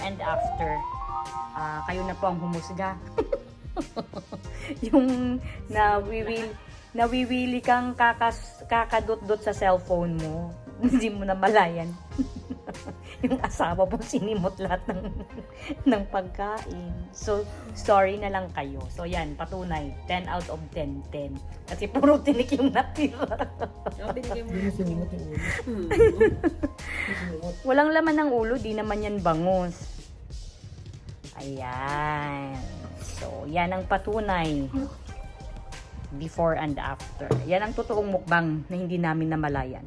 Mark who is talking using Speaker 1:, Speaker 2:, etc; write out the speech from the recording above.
Speaker 1: and after. Kayo na po ang humusga. Yung nawiwili kang kakadot-dot sa cellphone mo, hindi mo na malayan. Yung asawa mo sinimot lahat ng pagkain. So, sorry na lang kayo. So, yan, patunay. 10 out of 10, 10. Kasi puro tinik yung natira. Walang laman ng ulo, di naman yan bangus. Ayan. So, yan ang patunay. Before and after. Yan ang totoong mukbang na hindi namin namalayan.